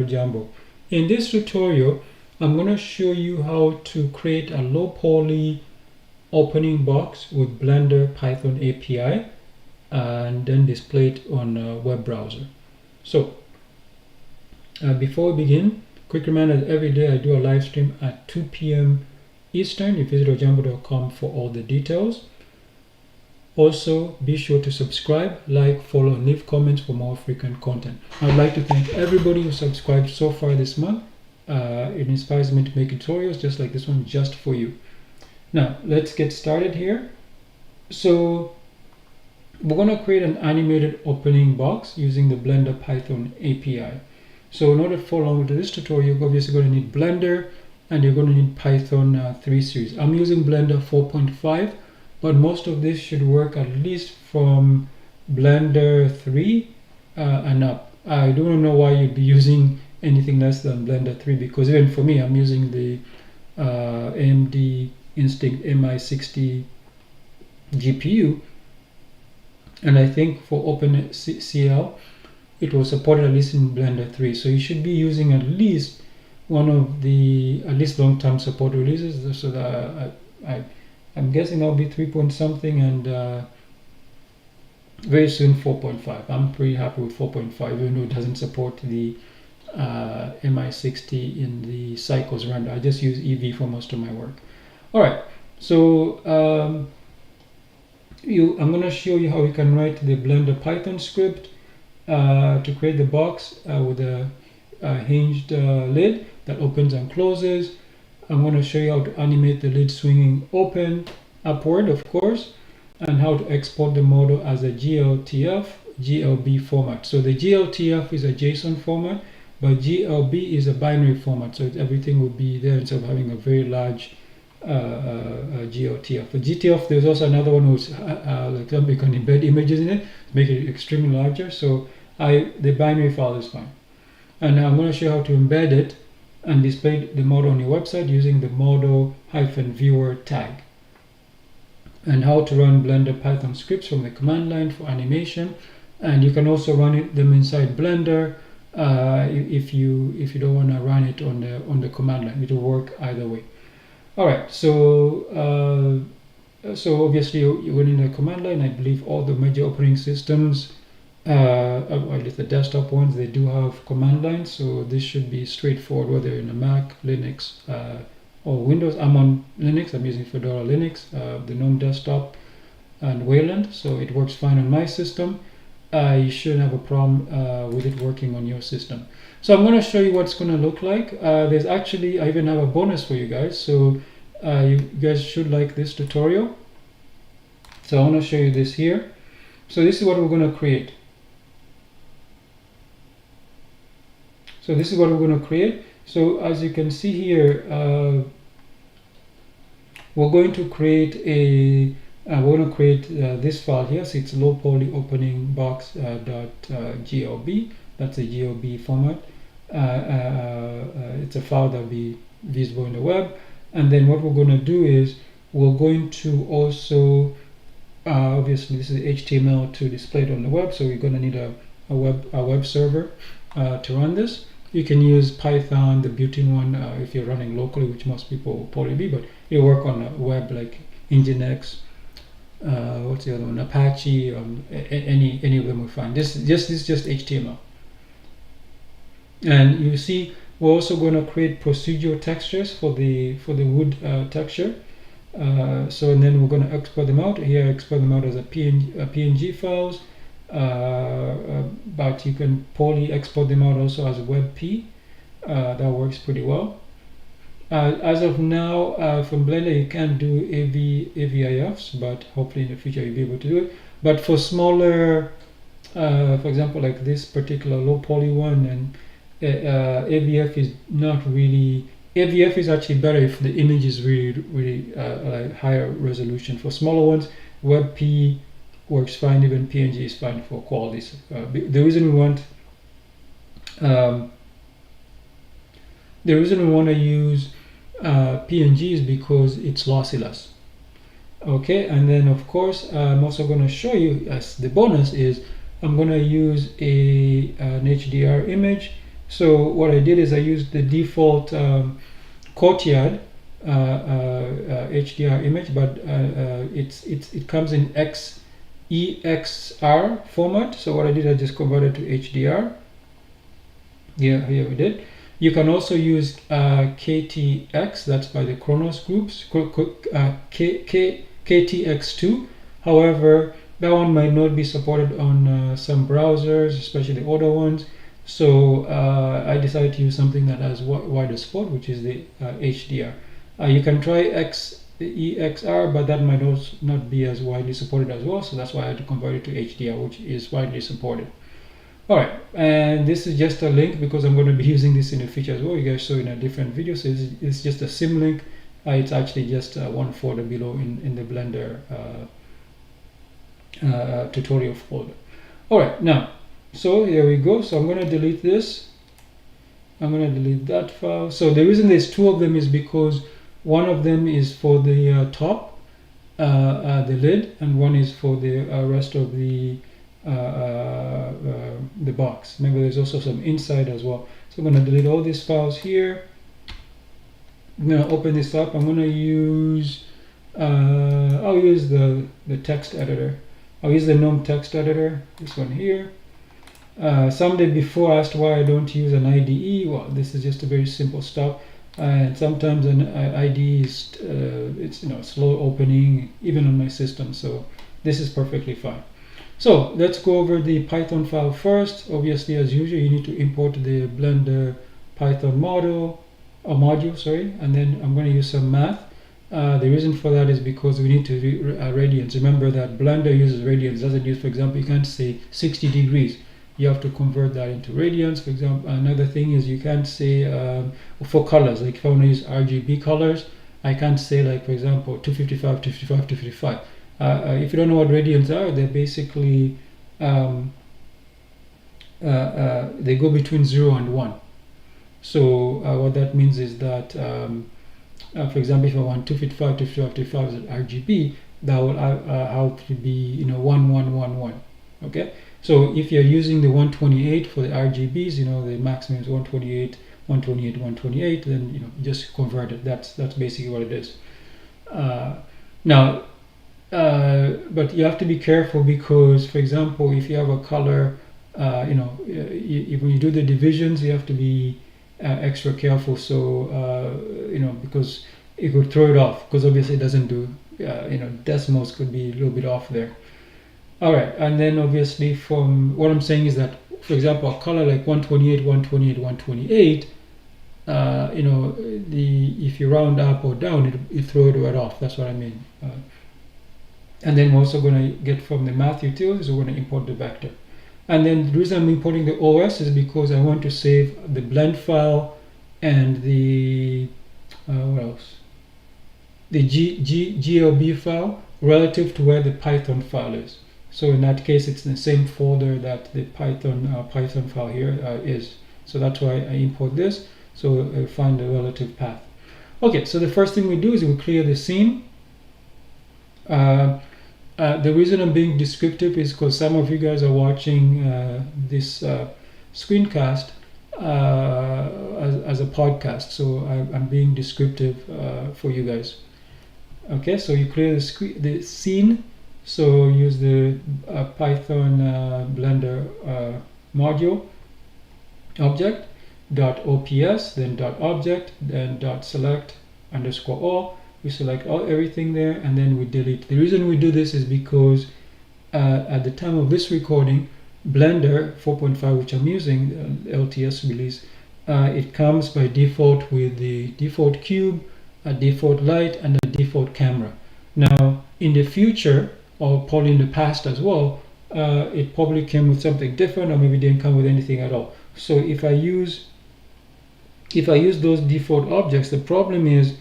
Jumbo. In this tutorial, I'm going to show you how to create a low poly opening box with Blender Python API and then display it on a web browser. So before we begin, quick reminder that every day I do a live stream at 2 p.m. Eastern. You visit ojambo.com for all the details. Also, be sure to subscribe, like, follow, and leave comments for more frequent content. I'd like to thank everybody who subscribed so far this month. It inspires me to make tutorials just like this one just for you. Now, let's get started here. So, we're going to create an animated opening box using the Blender Python API. So, in order to follow along with this tutorial, you're obviously going to need Blender and you're going to need Python 3 series. I'm using Blender 4.5. But most of this should work at least from Blender 3 and up. I don't know why you'd be using anything less than Blender 3, because even for me, I'm using the AMD Instinct MI60 GPU, and I think for OpenCL, it was supported at least in Blender 3. So you should be using at least one of the long-term support releases, so that I'm guessing that'll be 3 point something, and very soon 4.5. I'm pretty happy with 4.5, even though it doesn't support the MI60 in the cycles render. I just use EV for most of my work. All right, so I'm going to show you how you can write the Blender Python script to create the box with a hinged lid that opens and closes. I'm going to show you how to animate the lid swinging open, upward of course, and how to export the model as a GLTF, GLB format. So the GLTF is a JSON format, but GLB is a binary format, so everything will be there instead of having a very large GLTF. For GTF, there's also another one who's like you can embed images in it, make it extremely larger. So the binary file is fine. And now I'm going to show you how to embed it and display the model on your website using the model-viewer tag, and how to run Blender Python scripts from the command line for animation. And you can also run them inside Blender if you don't want to run it on the command line. It will work either way. All right, so obviously you're running the command line. I believe all the major operating systems, at least the desktop ones, they do have command lines, so this should be straightforward whether you're in a Mac, Linux, or Windows. I'm on Linux. I'm using Fedora Linux, the GNOME desktop, and Wayland, so it works fine on my system. You shouldn't have a problem with it working on your system. So I'm going to show you what it's going to look like. There's actually, I even have a bonus for you guys, so you guys should like this tutorial. So I want to show you this here. So this is what we're going to create. So this is what we're going to create. So as you can see here, we're going to create this file here. So it's low poly opening box .glb. That's a GLB format. It's a file that will be visible in the web. And then what we're going to do is we're going to also obviously this is HTML to display it on the web. So we're going to need a web server to run this. You can use Python, the built-in one, if you're running locally, which most people will probably be, but it'll work on a web like Nginx, what's the other one, Apache, any of them will find. This is just HTML. And you see, we're also going to create procedural textures for the wood texture. So and then we're going to export them out. Here, I export them out as a PNG files. But you can poly export them out also as a WebP. That works pretty well. As of now, from Blender you can't do AVIFs, but hopefully in the future you'll be able to do it. But for smaller, for example, like this particular low poly one, and AVF is not really. AVF is actually better if the image is really like higher resolution. For smaller ones, WebP works fine. Even PNG is fine for qualities. The reason we want to use PNG is because it's lossless. Okay, and then of course I'm also going to show you, as the bonus is, I'm going to use an HDR image So what I did is I used the default courtyard HDR image, but it comes in EXR format. So what I did, I just converted to HDR. Here we did. You can also use KTX, that's by the Kronos groups, KTX2. However, that one might not be supported on some browsers, especially the older ones. So I decided to use something that has wider support, which is the HDR. You can try EXR, but that might also not be as widely supported as well. So that's why I had to convert it to HDR, which is widely supported. All right, and this is just a link because I'm going to be using this in the future as well. You guys saw in a different video, so it's just a sim link. It's actually just one folder below in the Blender tutorial folder. All right, now, so here we go. So I'm going to delete this. I'm going to delete that file. So the reason there's two of them is because one of them is for the top, the lid, and one is for the rest of the box. Maybe there's also some inside as well. So I'm going to delete all these files here. I'm going to open this up. I'm going to use I'll use the text editor. I'll use the GNOME text editor, this one here. Somebody before asked why I don't use an IDE. Well, this is just a very simple stuff, and sometimes an IDE is it's slow opening even on my system, so this is perfectly fine. So let's go over the Python file first. Obviously, as usual, you need to import the Blender Python module, and then I'm going to use some math. The reason for that is because we need to radians. Remember that Blender uses radians, doesn't use, for example, you can't say 60 degrees. You have to convert that into radians. For example, another thing is you can't say for colors, like if I want to use RGB colors, I can't say, like, for example, 255, 255, 255. If you don't know what radians are, they're basically they go between 0 and 1. So what that means is that for example, if I want 255, 255, 255 RGB, that will have to be 1111. Okay, so if you're using the 128 for the RGBs, the maximum is 128, 128, 128, then just convert it. That's basically what it is. Now, but you have to be careful because, for example, if you have a color, when you do the divisions, you have to be extra careful. So because it could throw it off, because obviously it doesn't do, decimals could be a little bit off there. All right, and then obviously from what I'm saying is that, for example, a color like 128, 128, 128, if you round up or down, it throw it right off. That's what I mean. And then we're also going to get from the math utilities, we're going to import the vector. And then the reason I'm importing the OS is because I want to save the blend file and the what else? The GLB file relative to where the Python file is. So in that case, it's in the same folder that the Python file here is. So that's why I import this. So I find the relative path. Okay, so the first thing we do is we clear the scene. The reason I'm being descriptive is because some of you guys are watching this screencast as a podcast, so I'm being descriptive for you guys. Okay, so you clear the scene, so use the Python Blender module object .ops, then .object, then .select _all. We select everything there, and then we delete. The reason we do this is because at the time of this recording, Blender 4.5, which I'm using, LTS release, it comes by default with the default cube, a default light, and a default camera. Now, in the future, or probably in the past as well, it probably came with something different, or maybe didn't come with anything at all. So if I use those default objects, the problem is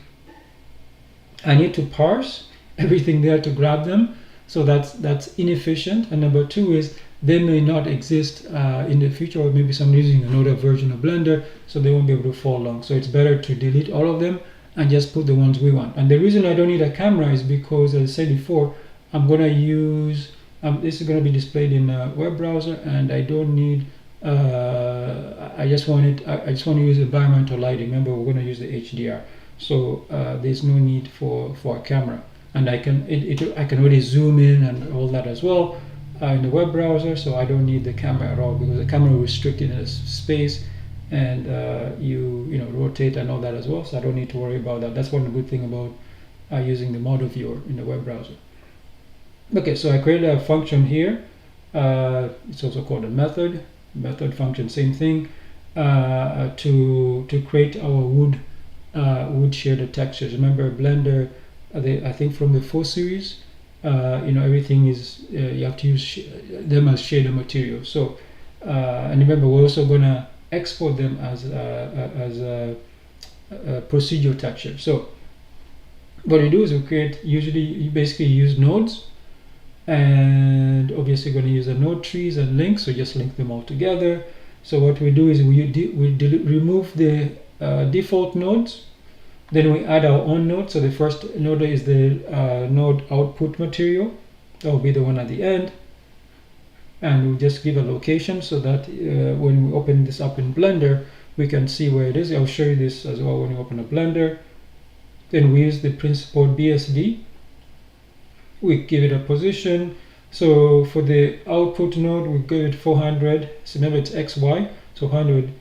I need to parse everything there to grab them, so that's inefficient. And number two is they may not exist in the future, or maybe somebody's using another version of Blender, so they won't be able to follow along. So it's better to delete all of them and just put the ones we want. And the reason I don't need a camera is because, as I said before, I'm going to use this is going to be displayed in a web browser, and I don't need I just want to use environmental lighting. Remember, we're going to use the HDR, so there's no need for a camera, and I can already zoom in and all that as well in the web browser. So I don't need the camera at all, because the camera will restrict it in a space, and you rotate and all that as well. So I don't need to worry about that. That's one good thing about using the model viewer in the web browser. Okay, so I created a function here. It's also called a method function, same thing, to create our wood shader textures. Remember, Blender, I think from the 4 series, everything is you have to use them as shader material. So and remember, we're also gonna export them as a procedural texture. So what we do is you basically use nodes, and obviously going to use the node trees and links, so just link them all together. So what we do is we remove the default nodes, then we add our own node. So the first node is the node output material, that will be the one at the end, and we just give a location so that when we open this up in Blender, we can see where it is. I'll show you this as well when you open a Blender. Then we use the principled BSD. We give it a position. So for the output node, we give it 400. So remember, it's XY, so 100,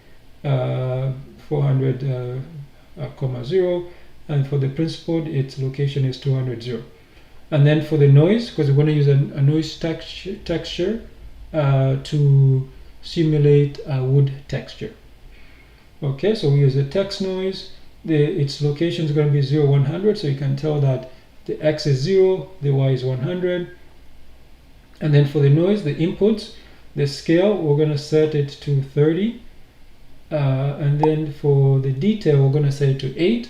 400, comma 0. And for the principled, its location is 200, 0. And then for the noise, because we're going to use a noise texture to simulate a wood texture. Okay, so we use the text noise. Its location is going to be 0, 100, so you can tell that the X is 0, the Y is 100. And then for the noise, the inputs, the scale, we're going to set it to 30. And then for the detail, we're going to set it to 8.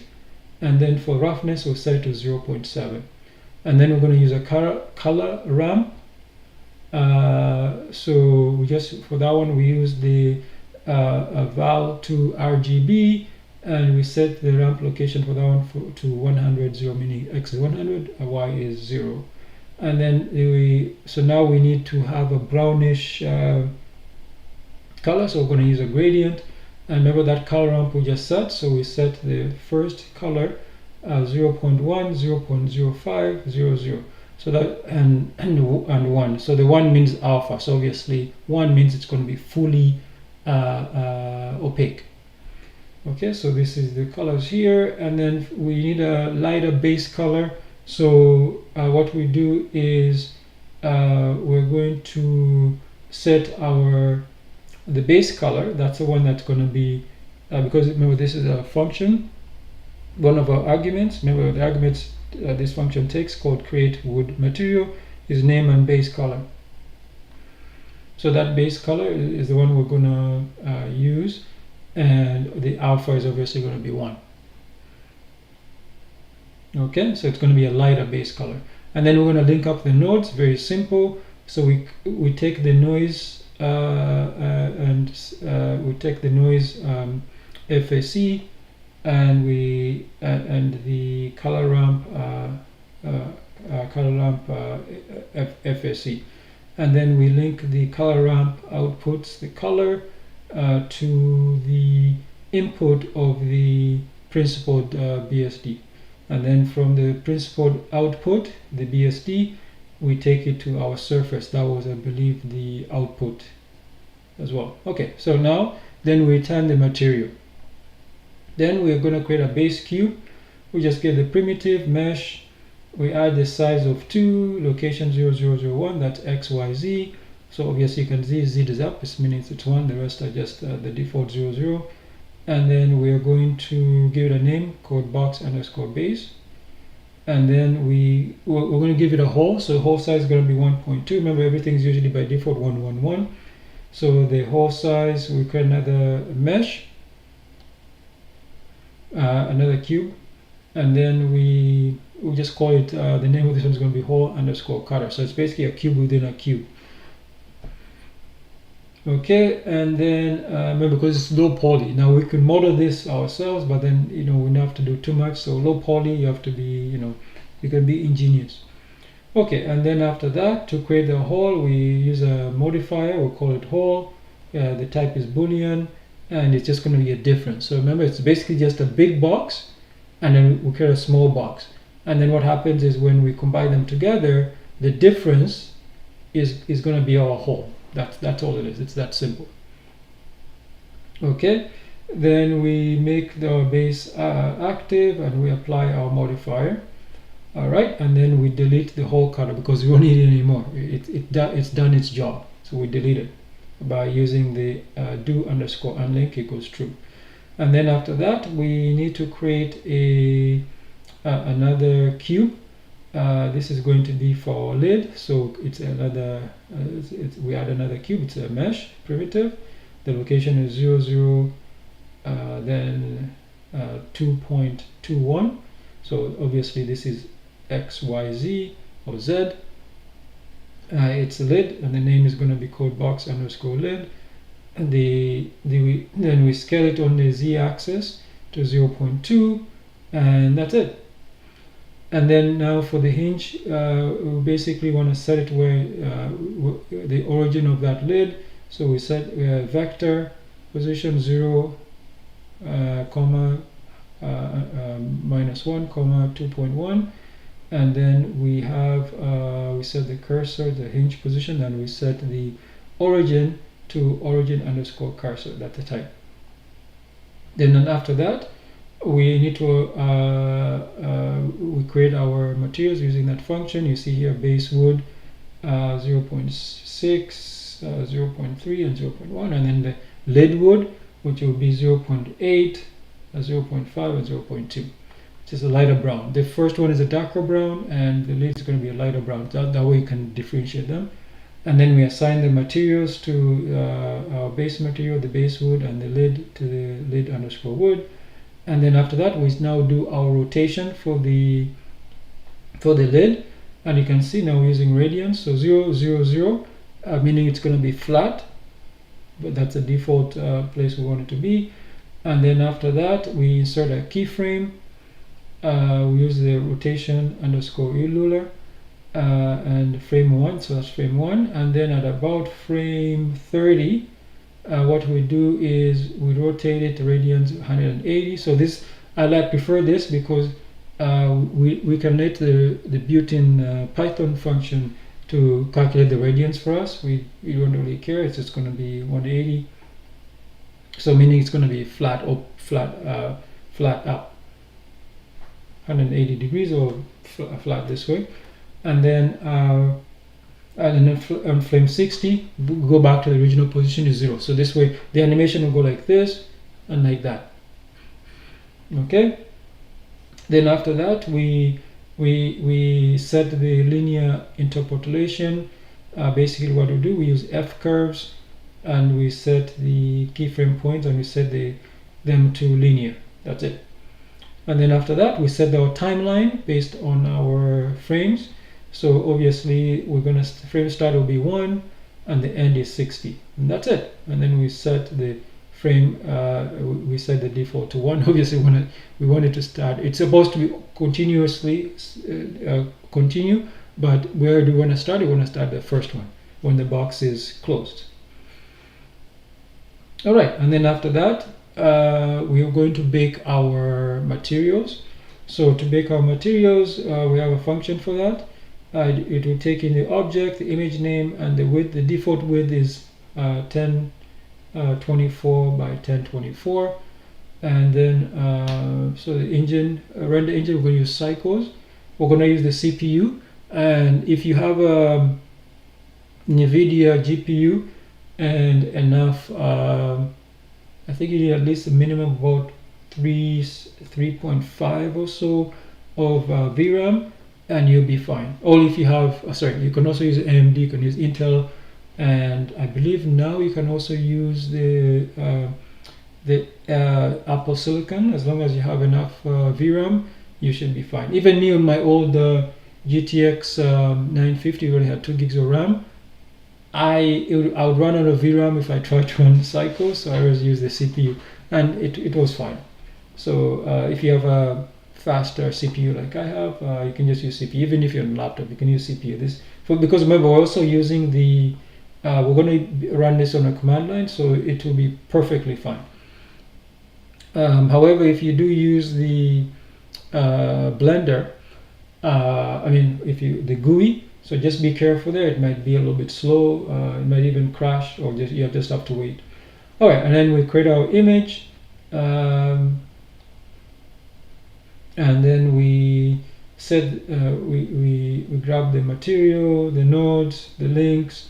And then for roughness, we'll set it to 0.7. And then we're going to use a color ramp. So we just, for that one, we use the val to RGB, and we set the ramp location for that one to 100, 0, meaning X is 100, Y is 0. And then so now we need to have a brownish color, so we're going to use a gradient. And remember that color ramp we just set, so we set the first color 0.1, 0.05, 00. So that and 1. So the 1 means alpha. So obviously 1 means it's going to be fully opaque. Okay, so this is the colors here, and then we need a lighter base color. So what we do is we're going to set the base color. That's the one that's going to be because remember, this is a function, one of our arguments. Remember, the arguments this function takes, called create wood material, is name and base color. So that base color is the one we're going to use, and the alpha is obviously going to be 1. Okay, so it's going to be a lighter base color. And then we're going to link up the nodes. Very simple. So we take the noise and we take the noise FAC, and the color ramp FAC, and then we link the color ramp outputs, the color, to the input of the principled BSD, and then from the principled output, the BSD, we take it to our surface. That was, I believe, the output as well. Okay, so now then we return the material. Then we're going to create a base cube. We just get the primitive mesh. We add the size of 2, location 0001, that's X, Y, Z. So obviously you can see Z is up, it means it's 1, the rest are just the default 00. And then we're going to give it a name called box underscore base. And then we're going to give it a hole. So the hole size is going to be 1.2. Remember, everything's usually by default 111. So the hole size, we create another mesh, another cube, and then we just call it, the name of this one is going to be hole underscore cutter. So it's basically a cube within a cube. Okay, and then remember, because it's low poly, now we can model this ourselves, but then we don't have to do too much. So low poly, you have to be, you can be ingenious. Okay, and then after that, to create the hole, we use a modifier. We'll call it hole, the type is Boolean, and it's just going to be a difference. So remember, it's basically just a big box, and then we create a small box. And then what happens is when we combine them together, the difference is going to be our whole. That's all it is. It's that simple. Okay, then we make the base active, and we apply our modifier. All right, and then we delete the whole color because we don't need it anymore. It's done its job, so we delete it by using the do_unlink equals true. And then after that, we need to create another cube. This is going to be for our lid, so it's another. We add another cube. It's a mesh primitive. The location is 0, 0, then 2.21. So obviously this is X, Y, Z or Z. It's a lid, and the name is going to be codebox_lid. And then we scale it on the Z-axis to 0.2, and that's it. And then now for the hinge, we basically want to set it where the origin of that lid. So we set vector position 0, comma -1, comma 2.1, and then we have we set the cursor, the hinge position, and we set the origin to origin_cursor. That's the type. Then after that, we need to we create our materials using that function. You see here base wood 0.6, 0.3 and 0.1, and then the lid wood, which will be 0.8, 0.5 and 0.2, which is a lighter brown. The first one is a darker brown, and the lid is going to be a lighter brown. That way you can differentiate them. And then we assign the materials to our base material, the base wood, and the lid to the lid_wood. And then after that, we now do our rotation for the lid, and you can see now we're using radians. So 0, 0, 0, meaning it's going to be flat, but that's the default place we want it to be. And then after that, we insert a keyframe. We use the rotation_ruler and frame 1, so that's frame 1. And then at about frame 30, what we do is we rotate it radians 180. So this, I prefer this because we can let the built-in Python function to calculate the radians for us. We don't really care. It's just going to be 180. So meaning it's going to be flat up, flat up, 180 degrees, or flat this way. And then on frame 60, go back to the original position is 0. So this way the animation will go like this and like that. Okay. Then after that, we set the linear interpolation. Basically what we do, we use F curves, and we set the keyframe points, and we set them to linear. That's it. And then after that, we set our timeline based on our frames. So obviously we're going to frame start will be 1 and the end is 60, and that's it. And then we set the frame, we set the default to 1. Obviously we want it to start, it's supposed to be continuously continue, but where do we want to start? We want to start the first one when the box is closed. All right, and then after that, we are going to bake our materials. So to bake our materials, we have a function for that. It will take in the object, the image name, and the width. The default width is 1024 by 1024. And then, so the engine, render engine, we're going to use cycles. We're going to use the CPU. And if you have a NVIDIA GPU and enough, I think you need at least a minimum of about 3.5 or so of VRAM, and you'll be fine. Or if you have, you can also use AMD, you can use Intel, and I believe now you can also use the Apple Silicon. As long as you have enough VRAM, you should be fine. Even me on my old GTX 950 really had 2 gigs of RAM. I would run out of VRAM if I tried to run cycles, so I always use the CPU, and it was fine. So if you have a faster CPU like I have, you can just use CPU. Even if you're on a laptop, you can use CPU. Because remember, we're also using the we're going to run this on a command line, so it will be perfectly fine. However, if you do use the Blender, if the GUI, so just be careful there. It might be a little bit slow. It might even crash, or you just have to wait. All right, and then we create our image, and then we set we grab the material, the nodes, the links,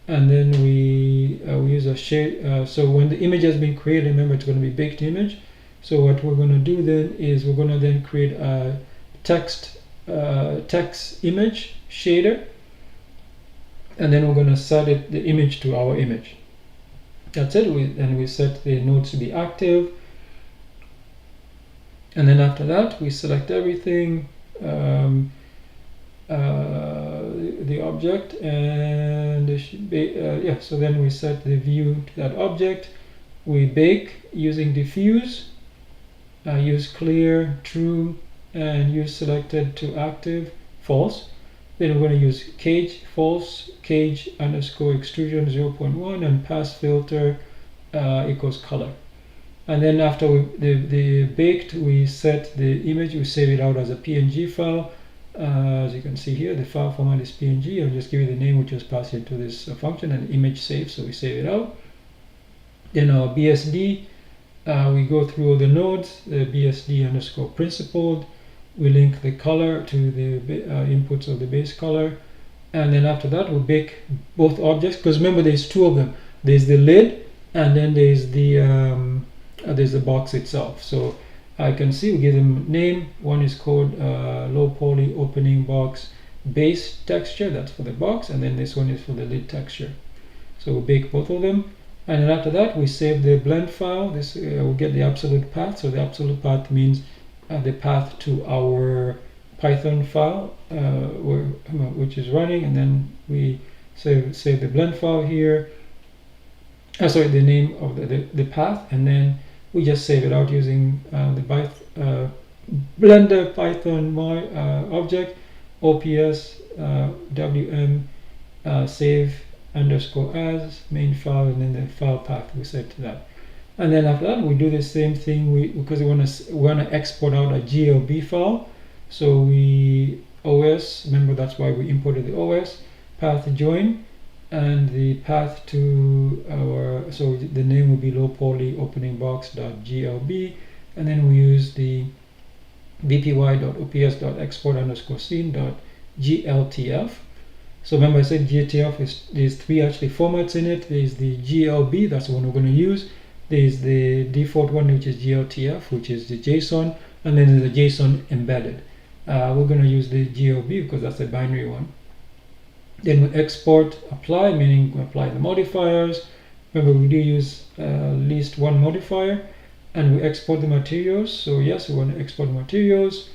and then we use a shade. So when the image has been created, remember it's going to be baked image. So what we're going to do then is we're going to then create a text image shader, and then we're going to set the image to our image. That's it. We set the nodes to be active, and then after that we select everything, the object, and it should be so then we set the view to that object. We bake using diffuse, use clear, true, and use selected to active, false. Then we're going to use cage, false, cage underscore extrusion 0.1, and pass filter equals color. And then after the baked, we set the image, we save it out as a PNG file. As you can see here, the file format is PNG. I'll just give you the name, which was passed into this function, and image save, so we save it out. Then our BSD, we go through all the nodes, the BSD underscore principled. We link the color to the inputs of the base color, and then after that we bake both objects, because remember there's two of them. There's the lid, and then there's the box itself. So I can see we give them name. One is called low poly opening box base texture, that's for the box, and then this one is for the lid texture. So we bake both of them, and then after that we save the blend file. This we'll get the absolute path. So the absolute path means the path to our Python file which is running, and then we save the blend file here. Sorry, the name of the path, and then we just save it out using the Blender Python object ops wm save underscore as main file, and then the file path we set to that. And then after that we do the same thing, because we want to export out a GLB file. So we OS, remember that's why we imported the OS path join, and the path to our, so the name will be low poly opening box.glb, and then we use the vpy.ops.export underscore scene.gltf. So remember I said GLTF there's three actually formats in it. There's the GLB, that's the one we're going to use. There's the default one, which is GLTF, which is the JSON, and then there's the JSON embedded. We're going to use the GLB because that's the binary one. Then we export apply, meaning we apply the modifiers. Remember we do use at least one modifier, and we export the materials. So yes, we want to export materials.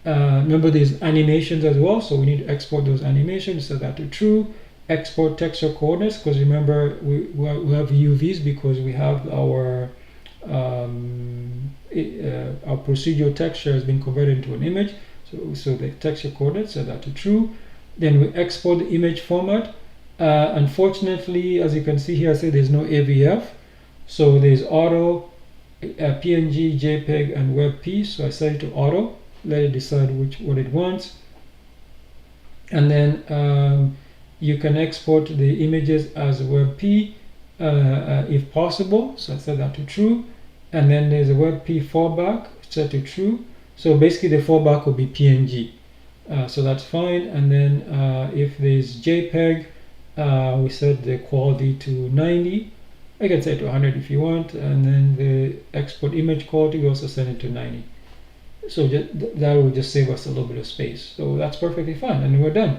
Remember there's animations as well, so we need to export those animations, set that to true. Export texture coordinates, because remember we have UVs because we have our procedural texture has been converted into an image. So the texture coordinates, set that to true. Then we export the image format. Unfortunately, as you can see here, I say there's no AVF. So there's auto, PNG, JPEG, and WebP. So I set it to auto. Let it decide what it wants. And then you can export the images as WebP if possible. So I set that to true. And then there's a WebP fallback set to true. So basically the fallback will be PNG. So that's fine. And then if there's JPEG, we set the quality to 90. I can set it to 100 if you want. And then the export image quality, we also set it to 90. So that will just save us a little bit of space. So that's perfectly fine, and we're done.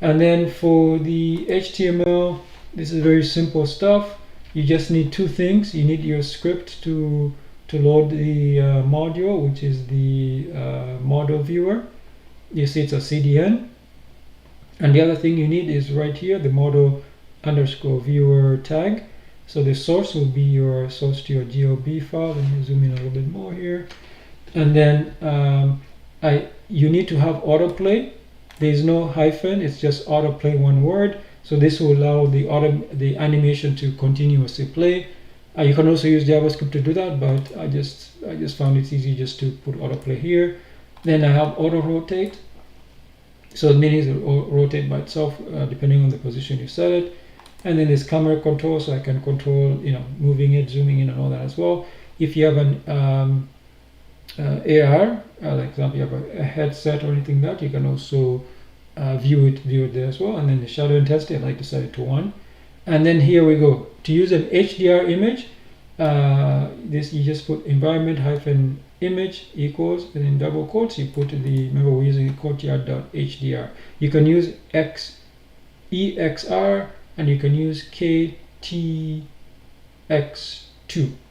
And then for the HTML, this is very simple stuff. You just need two things. You need your script to load the module, which is the model viewer. You see it's a CDN. And the other thing you need is right here, the model underscore viewer tag. So the source will be your source to your GLB file. Let me zoom in a little bit more here. And then you need to have autoplay. There's no hyphen, it's just autoplay one word. So this will allow the animation to continuously play. You can also use JavaScript to do that, but I just found it easy just to put autoplay here. Then I have auto rotate. So it means it will rotate by itself depending on the position you set it. And then there's camera control, so I can control, moving it, zooming in, and all that as well. If you have an AR, like example, you have a headset or anything like that, you can also view it there as well. And then the shadow intensity, I like to set it to 1. And then here we go. To use an HDR image, this you just put environment hyphen image equals, and in double quotes you put remember we're using courtyard.hdr. You can use EXR and you can use KTX2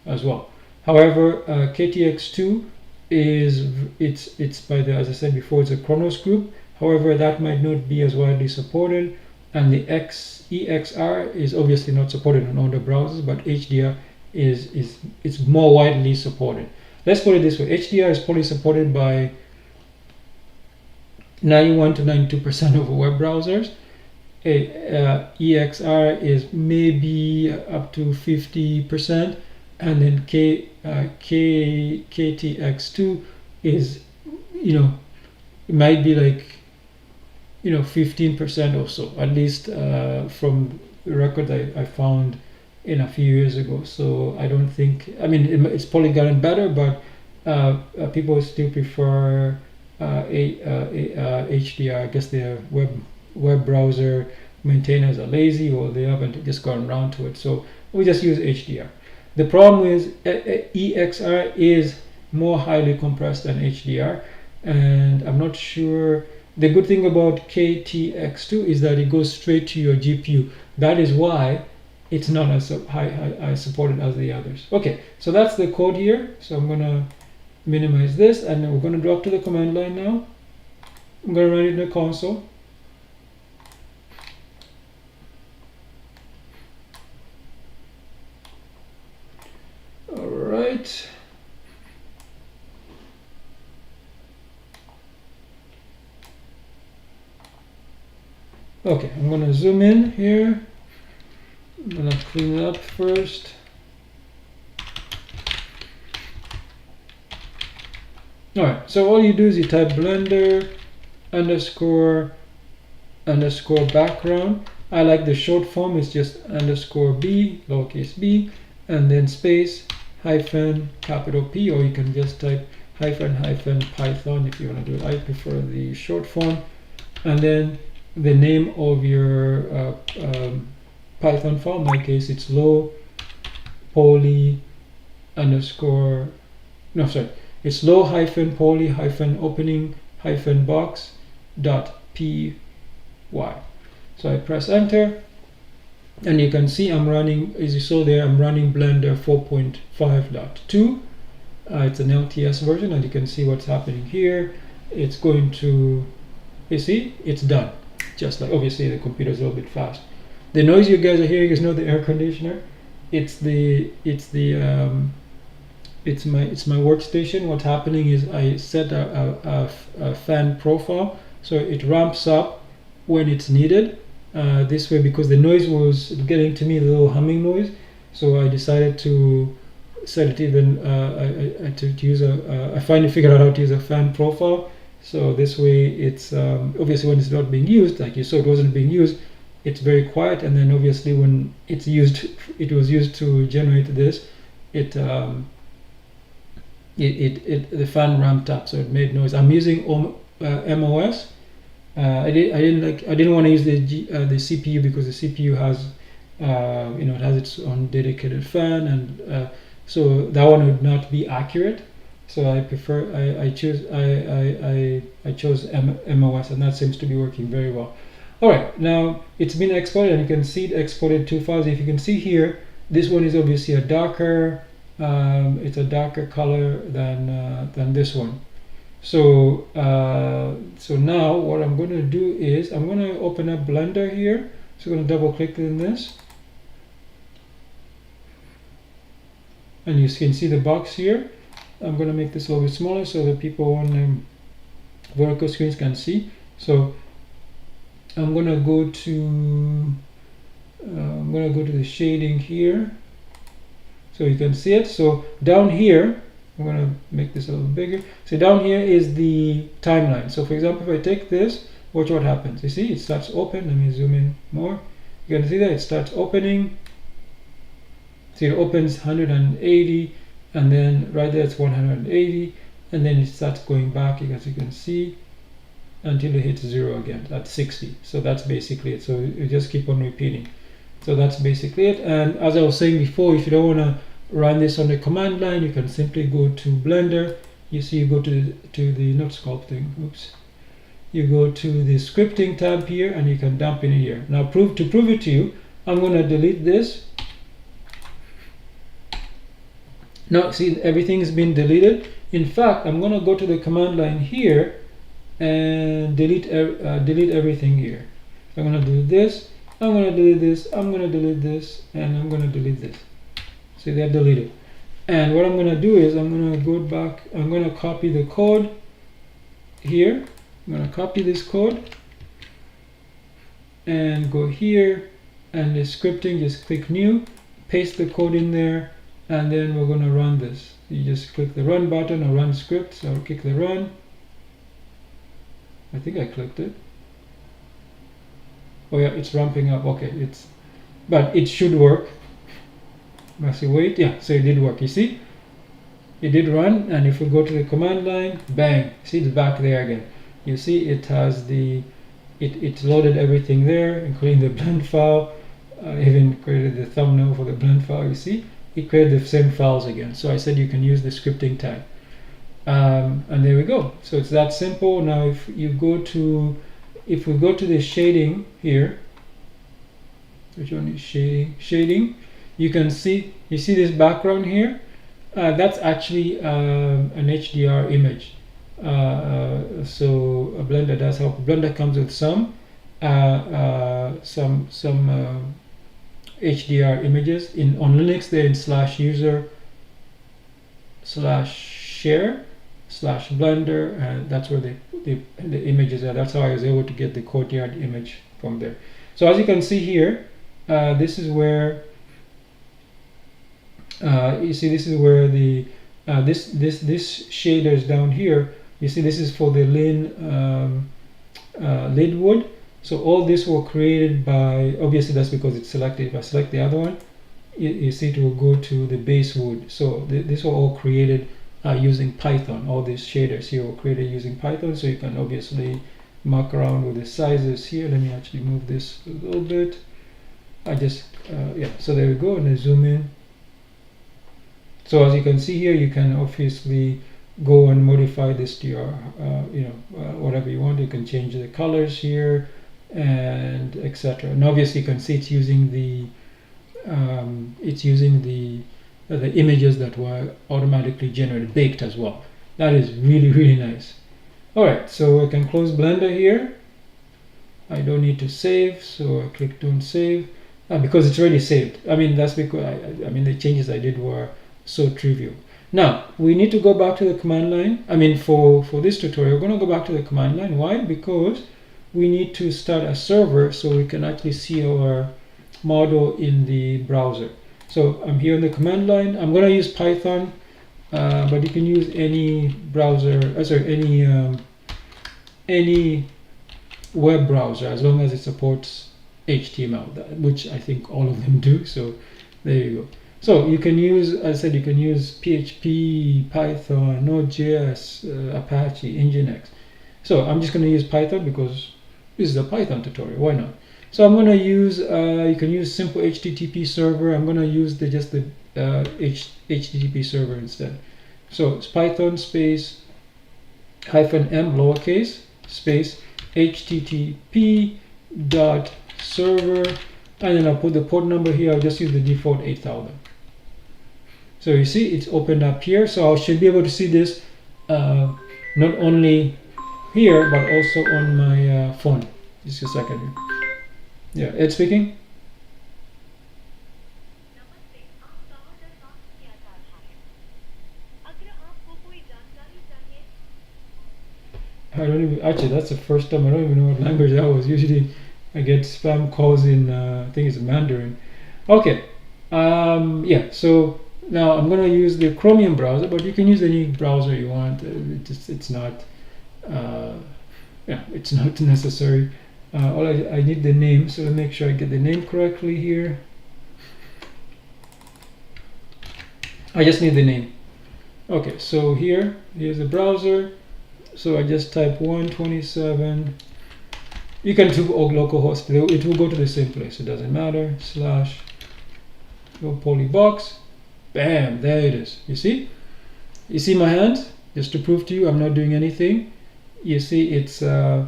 as well. However, KTX2 it's by the, as I said before, it's a Chronos group. However, that might not be as widely supported, and the EXR is obviously not supported on other browsers, but HDR it's more widely supported. Let's put it this way: HDR is probably supported by 91 to 92% of web browsers. EXR is maybe up to 50%, and then KTX2 is, it might be like 15% or so, at least from the record I found in a few years ago. So I don't think, it's probably gotten better, but people still prefer HDR. I guess their web browser maintainers are lazy, or they haven't just gotten around to it, so we just use HDR. The problem is EXR is more highly compressed than HDR, and I'm not sure. The good thing about KTX2 is that it goes straight to your GPU. That is why it's not as high supported as the others. Okay, so that's the code here. So I'm gonna minimize this, and then we're gonna drop to the command line now. I'm gonna run it in the console. All right. Okay, I'm gonna zoom in here. I'm gonna clean it up first. All right, so all you do is you type blender underscore background. I like the short form, it's just underscore b, lowercase b, and then space hyphen capital P, or you can just type hyphen Python if you want to do it. I prefer the short form. And then the name of your Python file. In my case, it's low poly underscore, no, sorry, it's low hyphen poly hyphen opening hyphen box dot py. So I press enter, and you can see I'm running, as you saw there, I'm running Blender 4.5.2. It's an LTS version, and you can see what's happening here. It's going to, you see, it's done. Just like, obviously the computer's a little bit fast. The noise you guys are hearing is not the air conditioner. It's my workstation. What's happening is I set a fan profile, so it ramps up when it's needed. This way, because the noise was getting to me, the little humming noise, so I decided to set it even to use I finally figured out how to use a fan profile. So this way, it's obviously when it's not being used, like you saw, it wasn't being used. It's very quiet, and then obviously when it's used, it was used to generate this. The fan ramped up, so it made noise. I'm using MOS. I didn't want to use the CPU because the CPU has it has its own dedicated fan, and so that one would not be accurate. So I prefer I chose MOS, and that seems to be working very well. All right, now it's been exported, and you can see it exported 2 files. If you can see here, this one is obviously a darker. It's a darker color than this one. So so now what I'm going to do is I'm going to open up Blender here. So I'm going to double click in this, and you can see the box here. I'm going to make this a little bit smaller so that people on vertical screens can see. So I'm gonna go to the shading here so you can see it. So down here, I'm gonna make this a little bigger. So down here is the timeline. So for example, if I take this, watch what happens. You see, it starts open. Let me zoom in more. You can see that it starts opening. See, it opens 180, and then right there it's 180, and then it starts going back, as you can see, until it hits 0 again at 60. So that's basically it. So you just keep on repeating. So that's basically it. And as I was saying before, if you don't want to run this on the command line, you can simply go to Blender. You see, you go to the not sculpting. Oops. You go to the scripting tab here, and you can dump in here. Now, to prove it to you, I'm going to delete this. Now, see, everything's been deleted. In fact, I'm going to go to the command line here and delete everything here. I'm going to do this. I'm going to delete this, I'm going to delete this, and I'm going to delete this. See, they're deleted. And what I'm going to do is I'm going to go back, I'm going to copy the code here. I'm going to copy this code and go here, and the scripting, just click new, paste the code in there, and then we're going to run this. You just click the run button or run script. So I'll click the run. I think I clicked it. Oh yeah, it's ramping up. Okay, but it should work. I see, wait, yeah, so it did work. You see, it did run, and if we go to the command line, bang, see, it's back there again. You see, it has it's loaded everything there, including the blend file. Even created the thumbnail for the blend file. You see, it created the same files again. So I said you can use the scripting tag, and there we go. So it's that simple. Now, if we go to the shading here, which one is shading, you can see, you see this background here, that's actually an HDR image. So Blender does help. Blender comes with some HDR images. On Linux they're in /user/share/blender, and that's where the images are. That's how I was able to get the courtyard image from there. So as you can see here, this is where you see, this is where the this shaders down here. You see, this is for the lid wood. So all this were created by, obviously that's because it's selected. If I select the other one, you see it will go to the base wood. So these were all created using Python. All these shaders here were created using Python. So you can obviously muck around with the sizes here. Let me actually move this a little bit. Yeah, so there we go, and I zoom in. So as you can see here, you can obviously go and modify this to your, whatever you want. You can change the colors here, and etc. And obviously, you can see it's using the images that were automatically generated, baked as well. That is really, really nice. All right, so I can close Blender here. I don't need to save, so I click Don't Save because it's already saved. I mean, that's because the changes I did were so trivial. Now we need to go back to the command line. I mean, for this tutorial, we're going to go back to the command line. Why? Because we need to start a server so we can actually see our model in the browser. So I'm here in the command line. I'm going to use Python, but you can use any browser, any web browser, as long as it supports HTML, which I think all of them do. So there you go. So you can use, as I said, you can use PHP, Python, Node.js, Apache, Nginx. So I'm just going to use Python because this is a Python tutorial. Why not? So I'm going to use, you can use simple HTTP server. I'm going to use just the HTTP server instead. So it's Python space -m lowercase space HTTP dot server, and then I'll put the port number here. I'll just use the default 8000. So you see, it's opened up here. So I should be able to see this not only here, but also on my phone. Just a second here. Yeah, Ed speaking. I don't even, actually, that's the first time. I don't even know what language that was. Usually I get spam calls in I think it's Mandarin. Okay, yeah, so now I'm gonna use the Chromium browser, but you can use any browser you want. It's not yeah, it's not necessary. All I need the name, so let me make sure I get the name correctly here. I just need the name. Okay, so here's the browser. So I just type 127. You can do localhost. It will go to the same place. It doesn't matter. Slash low poly box. Bam! There it is. You see? You see my hand? Just to prove to you, I'm not doing anything. You see, it's yeah.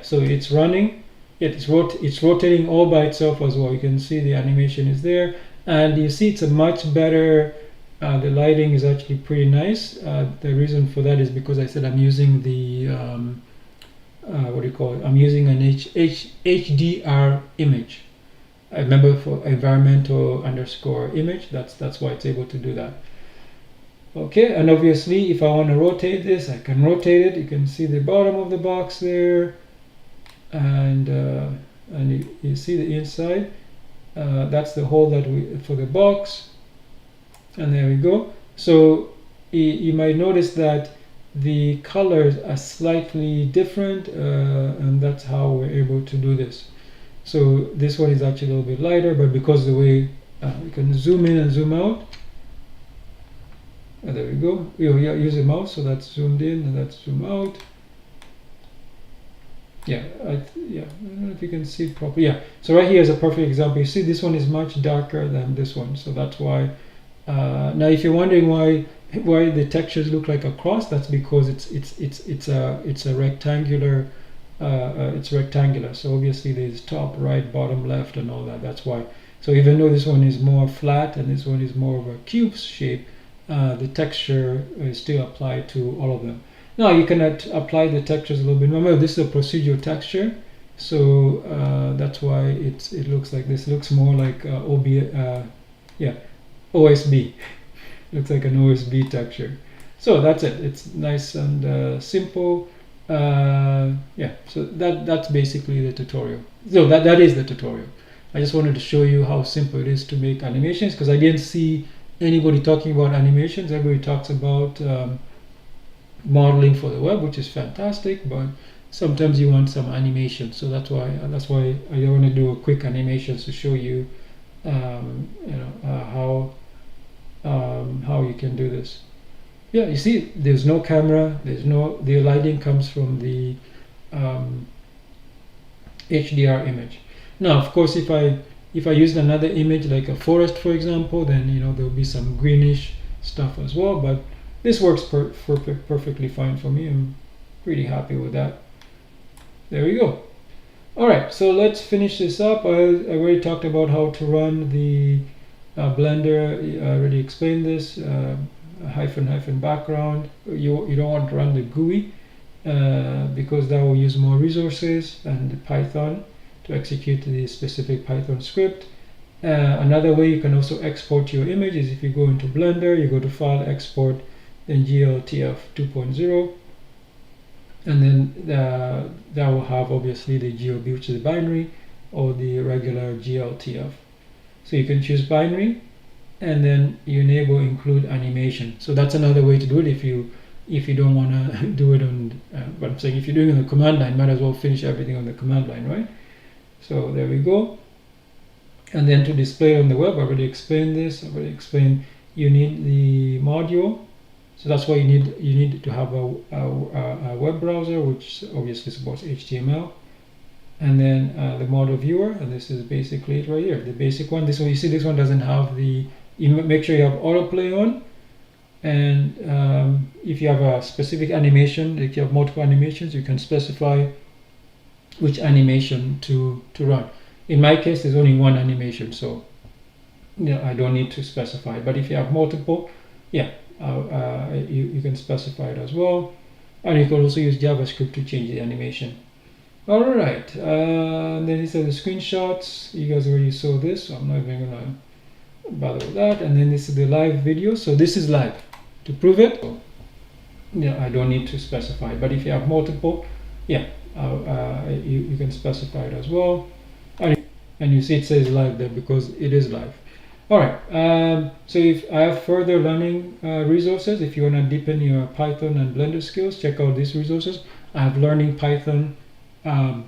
So it's running. It's rotating all by itself as well. You can see the animation is there, and you see it's a much better. The lighting is actually pretty nice. The reason for that is because I said I'm using the what do you call it? I'm using an HDR image. I remember for environmental underscore image. That's why it's able to do that. Okay, and obviously, if I want to rotate this, I can rotate it. You can see the bottom of the box there, and you see the inside. That's the hole that for the box. And there we go. So you might notice that the colors are slightly different, and that's how we're able to do this. So this one is actually a little bit lighter, but because the way you can zoom in and zoom out. And there we go. You use the mouse, so that's zoomed in and that's zoomed out. Yeah, yeah. I don't know if you can see it properly. Yeah. So right here is a perfect example. You see, this one is much darker than this one, so that's why. Now, if you're wondering why the textures look like a cross, that's because it's a rectangular. It's rectangular. So obviously there's top, right, bottom, left, and all that. That's why. So even though this one is more flat and this one is more of a cube shape, the texture is still applied to all of them. Now you can apply the textures a little bit. Remember, this is a procedural texture, so that's why it looks like this. It looks more like yeah. OSB. Looks like an OSB texture. So that's it. It's nice and simple. Yeah. So that's basically the tutorial. So that is the tutorial. I just wanted to show you how simple it is to make animations, because I didn't see anybody talking about animations. Everybody talks about modeling for the web, which is fantastic, but sometimes you want some animation. So that's why I want to do a quick animations to show you how you can do this. Yeah, you see, there's no camera. The lighting comes from the HDR image. Now, of course, if I used another image like a forest, for example, then there'll be some greenish stuff as well. But this works perfectly fine for me. I'm pretty happy with that. There we go. All right, so let's finish this up. I already talked about how to run the Blender. I already explained this. Hyphen background. You don't want to run the GUI because that will use more resources and the Python to execute the specific Python script. Another way you can also export your image is if you go into Blender, you go to File, Export, then GLTF 2.0, and then that will have obviously the GOB, which is the binary, or the regular GLTF. So you can choose binary, and then you enable include animation. So that's another way to do it if you don't want to do it on. But I'm saying if you're doing it on the command line, might as well finish everything on the command line, right? So there we go. And then to display on the web, I already explained this. I already explained you need the module. So that's why you need to have a web browser, which obviously supports HTML. And then the model viewer, and this is basically it right here, the basic one. This one, you see, this one doesn't have the. You make sure you have autoplay on, and if you have a specific animation, if you have multiple animations, you can specify which animation to run. In my case, there's only one animation, so I don't need to specify. But if you have multiple, yeah, you can specify it as well, and you can also use JavaScript to change the animation. All right, then these are the screenshots. You guys already saw this, so I'm not even gonna bother with that. And then this is the live video. So this is live. To prove it, I don't need to specify. But if you have multiple, yeah, you can specify it as well. And you see it says live there because it is live. All right, so if I have further learning resources, if you want to deepen your Python and Blender skills, check out these resources. I have Learning Python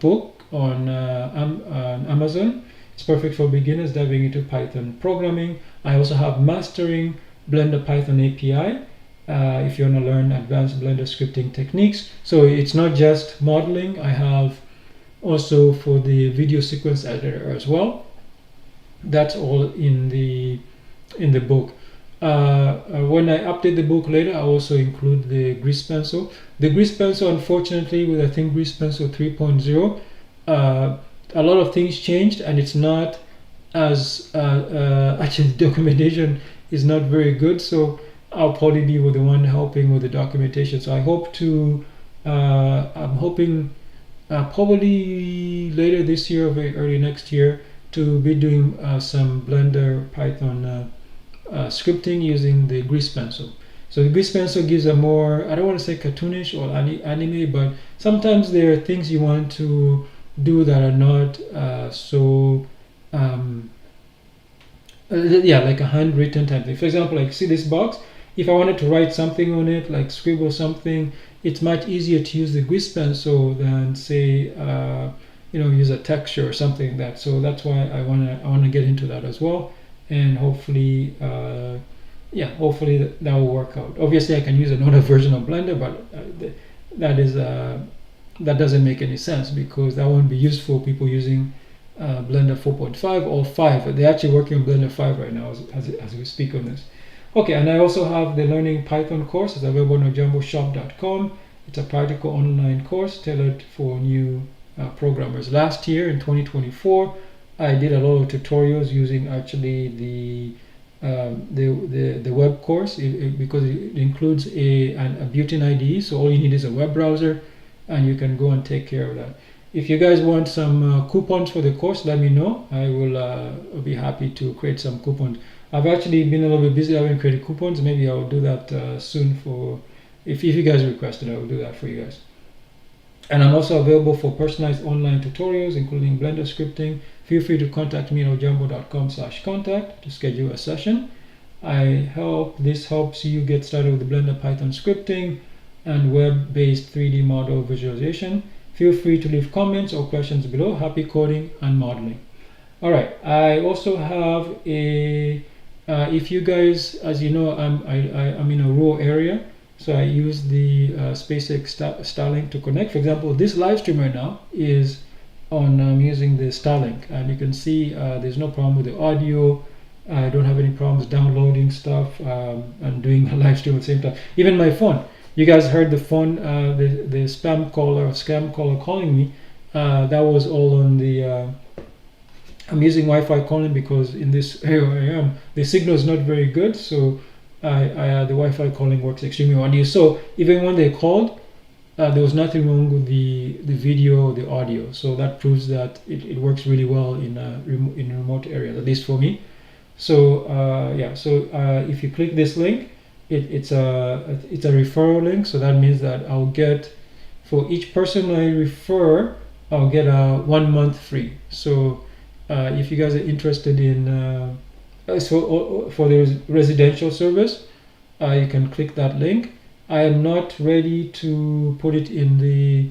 book on Amazon. It's perfect for beginners diving into Python programming. I also have Mastering Blender Python API if you want to learn advanced Blender scripting techniques. So it's not just modeling. I have also for the video sequence editor as well. That's all in the book. When I update the book later, I also include the grease pencil. The grease pencil, unfortunately, with I think grease pencil 3.0, a lot of things changed, and it's not as actually the documentation is not very good. So I'll probably be with the one helping with the documentation. So I hope to. I'm hoping probably later this year or very early next year to be doing some Blender Python scripting using the grease pencil. So the grease pencil gives a more, I don't want to say cartoonish or anime, but sometimes there are things you want to do that are not like a handwritten type thing. For example, like see this box, if I wanted to write something on it, like scribble something, it's much easier to use the grease pencil than say use a texture or something like that. So that's why I wanna get into that as well, and hopefully hopefully that will work out. Obviously I can use another version of Blender, but that doesn't make any sense because that won't be used for people using Blender 4.5 or 5. They're actually working on Blender 5 right now as we speak on this. Okay, and I also have the Learning Python course. It's available on jumboshop.com. It's a practical online course tailored for new programmers. Last year in 2024, I did a lot of tutorials using actually the web course because it includes a built-in IDE. So all you need is a web browser, and you can go and take care of that. If you guys want some coupons for the course, let me know. I will be happy to create some coupons. I've actually been a little bit busy. I haven't created coupons. Maybe I'll do that soon if you guys request it, I will do that for you guys. And I'm also available for personalized online tutorials, including Blender scripting. Feel free to contact me at ojambo.com/contact to schedule a session. This helps you get started with the Blender Python scripting and web-based 3D model visualization. Feel free to leave comments or questions below. Happy coding and modeling. All right, I also have if you guys, as you know, I'm in a rural area, so I use the SpaceX Starlink to connect. For example, this live stream right now is on using the Starlink, and you can see there's no problem with the audio. I don't have any problems downloading stuff and doing a live stream at the same time. Even my phone. You guys heard the phone, the spam caller or scam caller calling me. That was all on the. I'm using Wi-Fi calling because in this area where I am, the signal is not very good. So the Wi-Fi calling works extremely well. And you saw even when they called, there was nothing wrong with the video or the audio. So that proves that it works really well in remote areas, at least for me. So if you click this link, it's a referral link. So that means that I'll get, for each person I refer, I'll get a 1 month free. So if you guys are interested in for the residential service, you can click that link. I am not ready to put it in the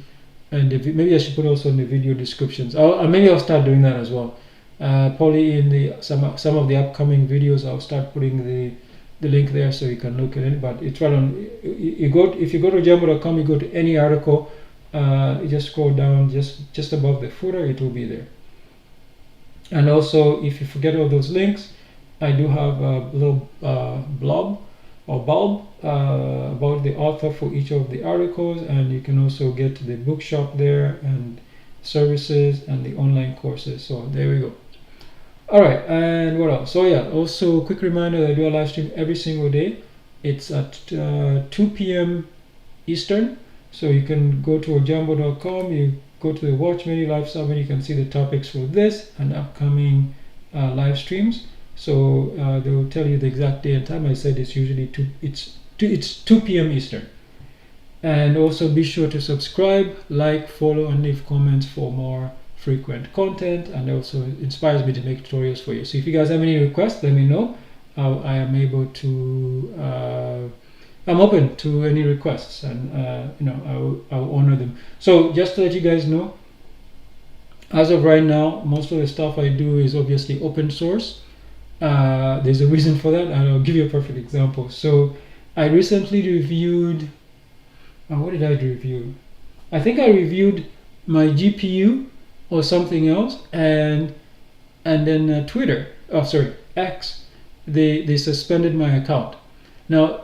maybe I should put also in the video descriptions. Maybe I'll start doing that as well. Probably in some of the upcoming videos, I'll start putting the link there so you can look at it. But it's right on. If you go to jambo.com, you go to any article, you just scroll down just above the footer, it will be there. And also, if you forget all those links, I do have a little bulb about the author for each of the articles, and you can also get the bookshop there and services and the online courses. So there we go. All right, and what else? So yeah, also quick reminder that I do a live stream every single day. It's at 2 p.m. Eastern. So you can go to ojambo.com, you go to the watch menu, live summit, you can see the topics for this and upcoming live streams. So they will tell you the exact day and time. I said it's usually 2 p.m. Eastern. And also be sure to subscribe, like, follow, and leave comments for more frequent content, and also inspires me to make tutorials for you. So if you guys have any requests, let me know. I am able to I'm open to any requests, and I'll honor them. So just to let you guys know, as of right now, most of the stuff I do is obviously open source. There's a reason for that, and I'll give you a perfect example. So I recently reviewed what did I review? I think I reviewed my GPU or something else, and then Twitter, X, they suspended my account. Now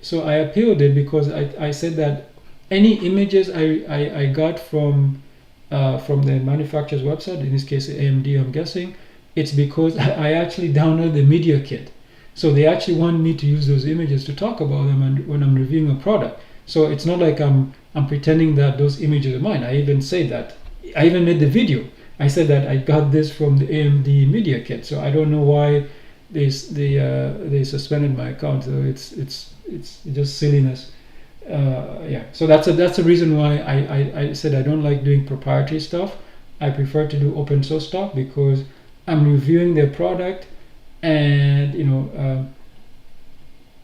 so I appealed it because I said that any images I got from the manufacturer's website, in this case AMD, I'm guessing, it's because I actually downloaded the media kit. So they actually want me to use those images to talk about them and when I'm reviewing a product. So it's not like I'm pretending that those images are mine. I even say that. I even made the video. I said that I got this from the AMD media kit. So I don't know why they suspended my account. So it's just silliness. Yeah. So that's a reason why I said I don't like doing proprietary stuff. I prefer to do open source stuff because I'm reviewing their product, and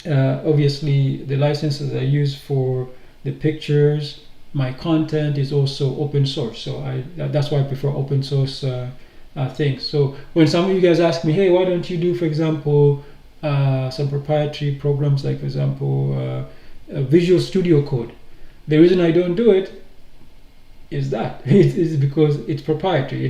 obviously the licenses I use for the pictures, my content is also open source. So that's why I prefer open source things. So when some of you guys ask me, hey, why don't you do, for example, some proprietary programs, like for example Visual Studio Code? The reason I don't do it is that it's because it's proprietary.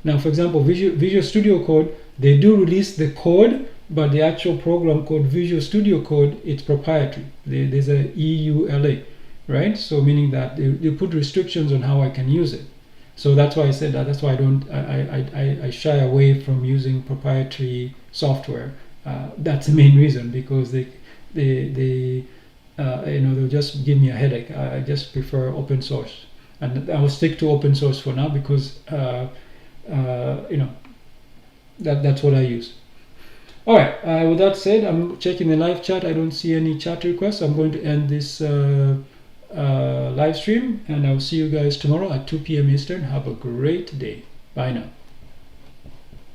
Now, for example, Visual Studio Code, they do release the code, but the actual program called Visual Studio Code, it's proprietary. There's a EULA, right? So meaning that they put restrictions on how I can use it. So that's why I said that. That's why I shy away from using proprietary software. That's the main reason, because they'll just give me a headache. I just prefer open source, and I will stick to open source for now because that's what I use. All right. With that said, I'm checking the live chat. I don't see any chat requests. I'm going to end this live stream, and I'll see you guys tomorrow at 2 p.m. Eastern. Have a great day. Bye now.